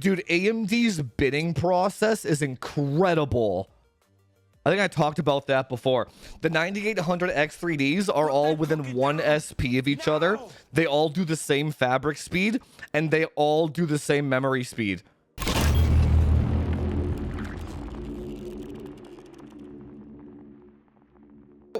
dude, AMD's bidding process is incredible. I think I talked about that before. The 9800 X3Ds are all within 1 SP of each other. They all do the same fabric speed, and they all do the same memory speed.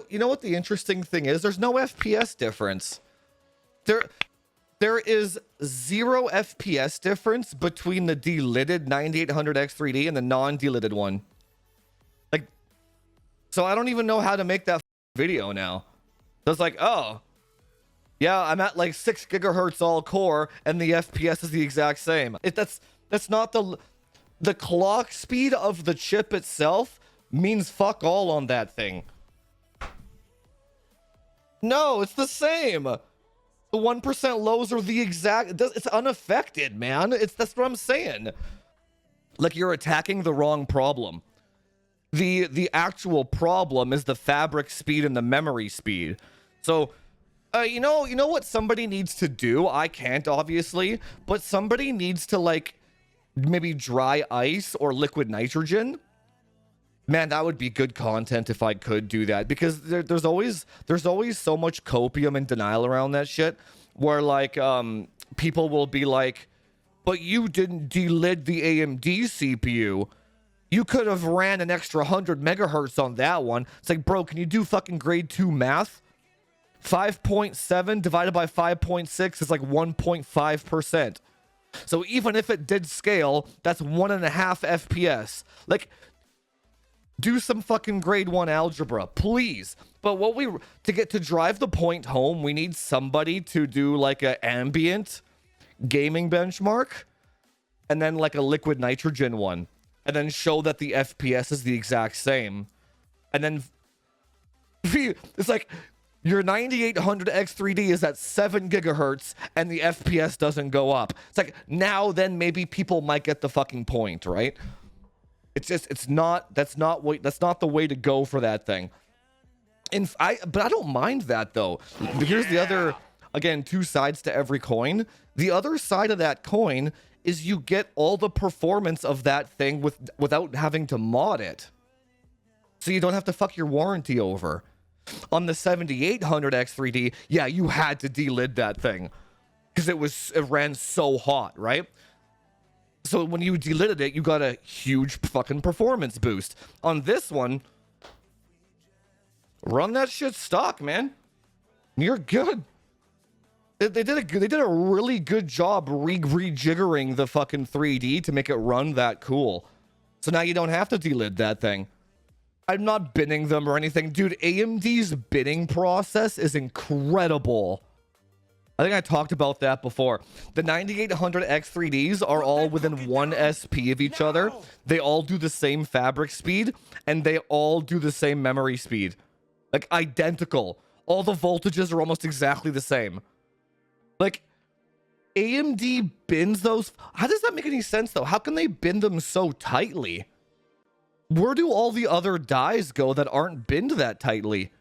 You know what the interesting thing is? There's no FPS difference. There is 0 FPS difference between the delided 9800 X3D and the non-delided one. Like, so I don't even know how to make that video now. So it's like, oh, yeah, I'm at like 6 gigahertz all core, and the FPS is the exact same. That's not the clock speed of the chip itself means fuck all on that thing. No, it's the same. The 1% lows are the exact. It's unaffected, man. That's what I'm saying. Like, you're attacking the wrong problem. The actual problem is the fabric speed and the memory speed. So, you know what somebody needs to do? I can't, obviously, but somebody needs to, like, maybe dry ice or liquid nitrogen. Man, that would be good content if I could do that, because there's always so much copium and denial around that shit, where like people will be like, but you didn't delid the AMD CPU. You could have ran an extra 100 megahertz on that one. It's like, bro, can you do fucking grade 2 math? 5.7 divided by 5.6 is like 1.5%. So even if it did scale, that's 1.5 FPS. Like, do some fucking grade 1 algebra, please. But to drive the point home, we need somebody to do like an ambient gaming benchmark, and then like a liquid nitrogen one, and then show that the FPS is the exact same. And then it's like your 9800 X3D is at 7 gigahertz and the FPS doesn't go up. It's like, now then maybe people might get the fucking point, right? That's not the way to go for that thing. But I don't mind that though. Here's the other, again, 2 sides to every coin. The other side of that coin is you get all the performance of that thing without having to mod it. So you don't have to fuck your warranty over. On the 7800 X3D, yeah, you had to delid that thing because it ran so hot, right? So when you delided it, you got a huge fucking performance boost. On this one, run that shit stock, man. You're good. They did a really good job rejiggering the fucking 3D to make it run that cool. So now you don't have to delid that thing. I'm not binning them or anything. Dude, AMD's bidding process is incredible. I think I talked about that before. The 9800 X3Ds are all within 1 SP of each other. They all do the same fabric speed, and they all do the same memory speed. Like, identical. All the voltages are almost exactly the same. Like, AMD bins those. How does that make any sense, though? How can they bin them so tightly? Where do all the other dies go that aren't binned that tightly?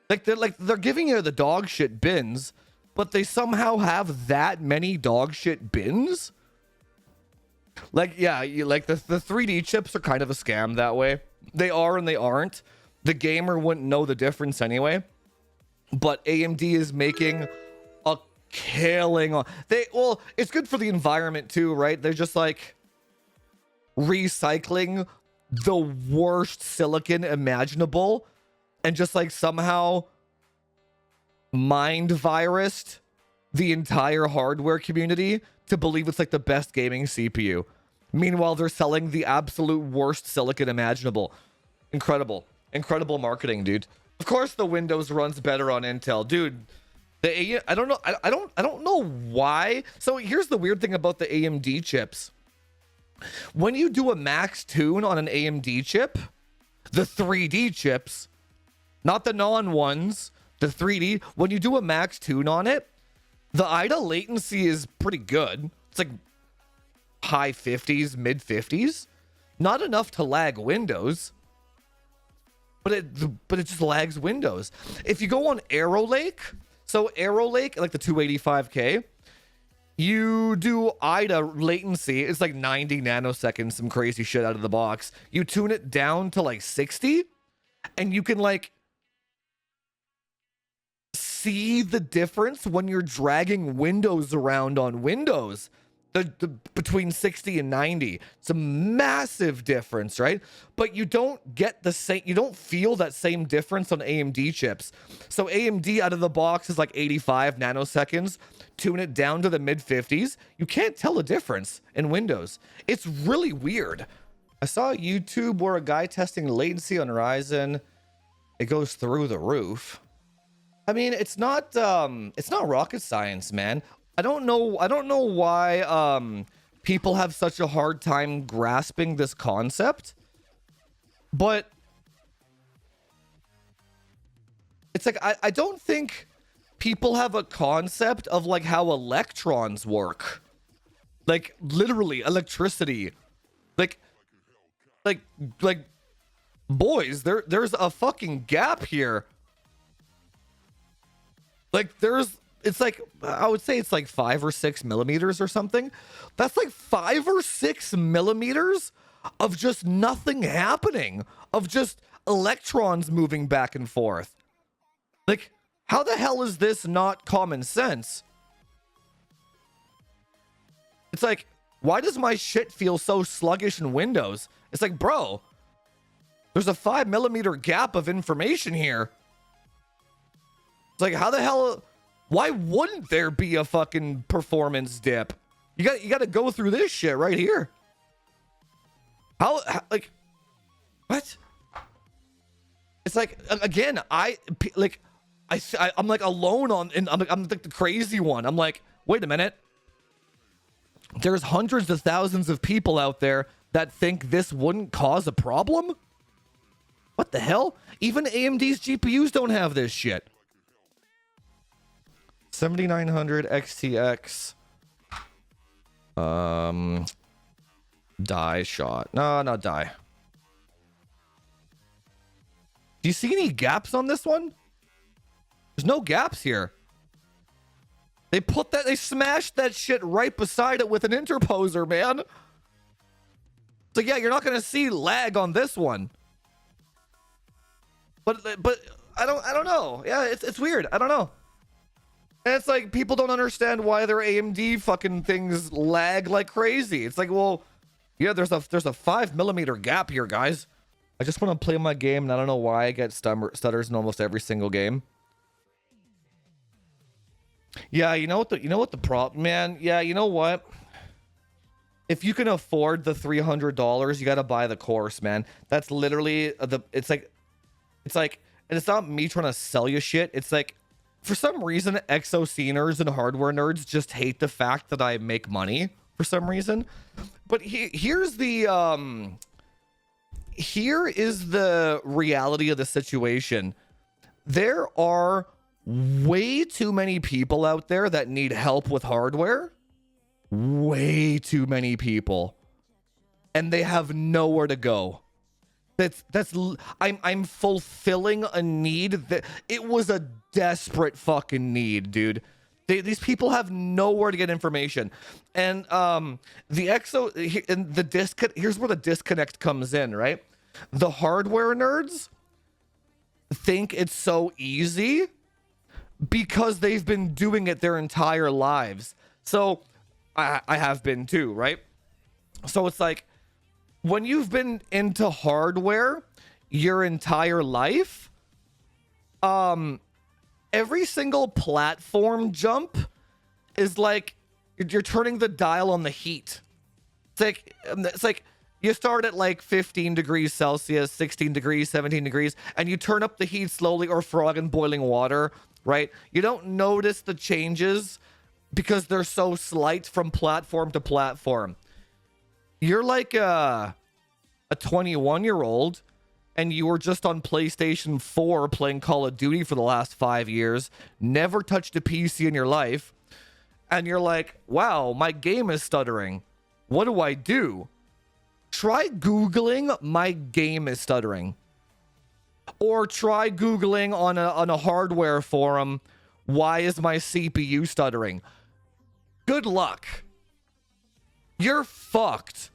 They're giving you the dog shit bins, but they somehow have that many dog shit bins? Like, yeah, like the 3D chips are kind of a scam that way. They are and they aren't. The gamer wouldn't know the difference anyway. But AMD is making a killing on. Well, it's good for the environment too, right? They're just like recycling the worst silicon imaginable, and just like somehow mind virused the entire hardware community to believe it's like the best gaming CPU. Meanwhile, they're selling the absolute worst silicon imaginable. Incredible. Incredible marketing, dude. Of course the Windows runs better on Intel. Dude, I don't know. I don't know why. So here's the weird thing about the AMD chips. When you do a max tune on an AMD chip, the 3D chips, not the non-ones, the 3D, when you do a max tune on it, the idle latency is pretty good. It's like high 50s, mid 50s. Not enough to lag Windows, but it just lags Windows. If you go on Arrow Lake, so Arrow Lake, like the 285K, You do IDA latency. It's like 90 nanoseconds, some crazy shit out of the box. You tune it down to like 60, and you can like see the difference when you're dragging windows around on Windows. The between 60 and 90. It's a massive difference, right? But you don't get the same, you don't feel that same difference on AMD chips. So AMD out of the box is like 85 nanoseconds. Tune it down to the mid 50s. You can't tell a difference in Windows. It's really weird. I saw YouTube where a guy testing latency on Ryzen, it goes through the roof. I mean, it's not rocket science, man. I don't know why people have such a hard time grasping this concept, but it's like I don't think people have a concept of like how electrons work. Like literally electricity. Like boys, there's a fucking gap here. Like it's like, I would say it's like 5 or 6 millimeters or something. That's like 5 or 6 millimeters of just nothing happening, of just electrons moving back and forth. Like, how the hell is this not common sense? It's like, why does my shit feel so sluggish in Windows? It's like, bro, there's a 5 millimeter gap of information here. It's like, how the hell, why wouldn't there be a fucking performance dip? You got to go through this shit right here. How like, what? It's like, again, I'm like alone on, and I'm like the crazy one. I'm like, wait a minute. There's hundreds of thousands of people out there that think this wouldn't cause a problem. What the hell? Even AMD's GPUs don't have this shit. 7900 XTX die shot. No, not die. Do you see any gaps on this one? There's no gaps here. They smashed that shit right beside it with an interposer, man. So yeah, you're not gonna see lag on this one. But I don't know. Yeah, it's weird. I don't know. And it's like, people don't understand why their AMD fucking things lag like crazy. It's like, well, yeah, there's a 5 millimeter gap here, guys. I just want to play my game, and I don't know why I get stutters in almost every single game. Yeah, you know what the problem, man? Yeah, you know what? If you can afford the $300, you got to buy the course, man. That's literally it's like, and it's not me trying to sell you shit. It's like, for some reason, exo-sceners and hardware nerds just hate the fact that I make money for some reason. But here is the reality of the situation. There are way too many people out there that need help with hardware. Way too many people. And they have nowhere to go. I'm fulfilling a need that it was a desperate fucking need, dude. These people have nowhere to get information. And here's where the disconnect comes in, right? The hardware nerds think it's so easy because they've been doing it their entire lives. So I have been too, right? So it's like, when you've been into hardware your entire life, every single platform is like you're turning the dial on the heat. It's like you start at like 15 degrees Celsius, 16 degrees, 17 degrees, and you turn up the heat slowly, or frog in boiling water, right? You don't notice the changes because they're so slight from platform to platform. You're like a 21-year-old, and you were just on PlayStation 4 playing Call of Duty for the last 5 years, never touched a PC in your life, and you're like, wow, my game is stuttering. What do I do? Try Googling "my game is stuttering." Or try Googling on a hardware forum, "why is my CPU stuttering?" good luck. You're fucked.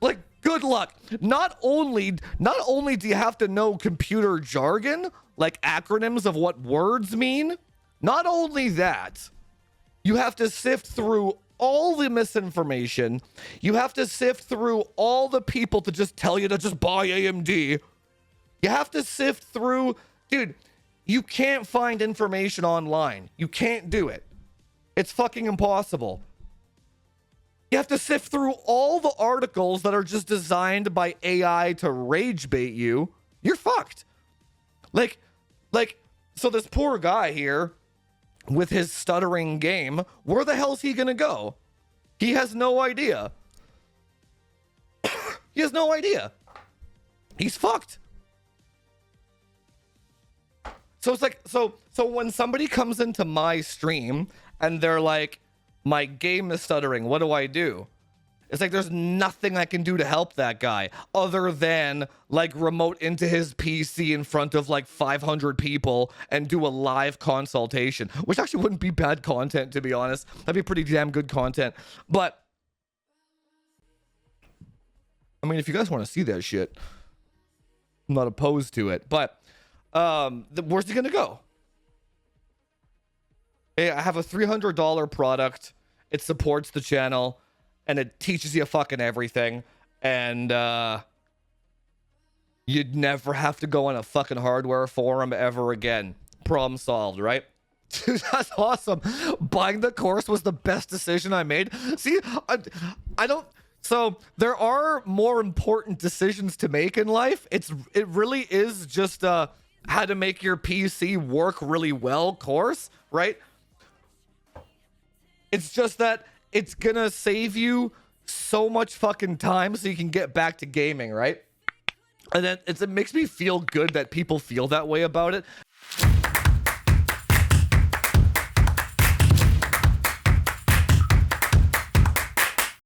Like, good luck. Not only do you have to know computer jargon, like acronyms of what words mean, not only that, you have to sift through all the misinformation. You have to sift through all the people to just tell you to just buy AMD. You have to sift through, dude, you can't find information online. You can't do it. It's fucking impossible. You have to sift through all the articles that are just designed by AI to rage bait you. You're fucked. Like, so this poor guy here with his stuttering game, where the hell's he gonna go? He has no idea. He has no idea. He's fucked. So it's like, so when somebody comes into my stream and they're like, my game is stuttering, what do I do? It's like, there's nothing I can do to help that guy other than like remote into his PC in front of like 500 people and do a live consultation, which actually wouldn't be bad content, to be honest. That'd be pretty damn good content. But I mean, if you guys want to see that shit, I'm not opposed to it. But where's he gonna go? Hey, I have a $300 product. It supports the channel, and it teaches you fucking everything. And you'd never have to go on a fucking hardware forum ever again. Problem solved, right? Dude, that's awesome. Buying the course was the best decision I made. See, I don't. So there are more important decisions to make in life. It really is just how to make your PC work really well course, right? It's just that it's gonna save you so much fucking time so you can get back to gaming, right? And then it makes me feel good that people feel that way about it.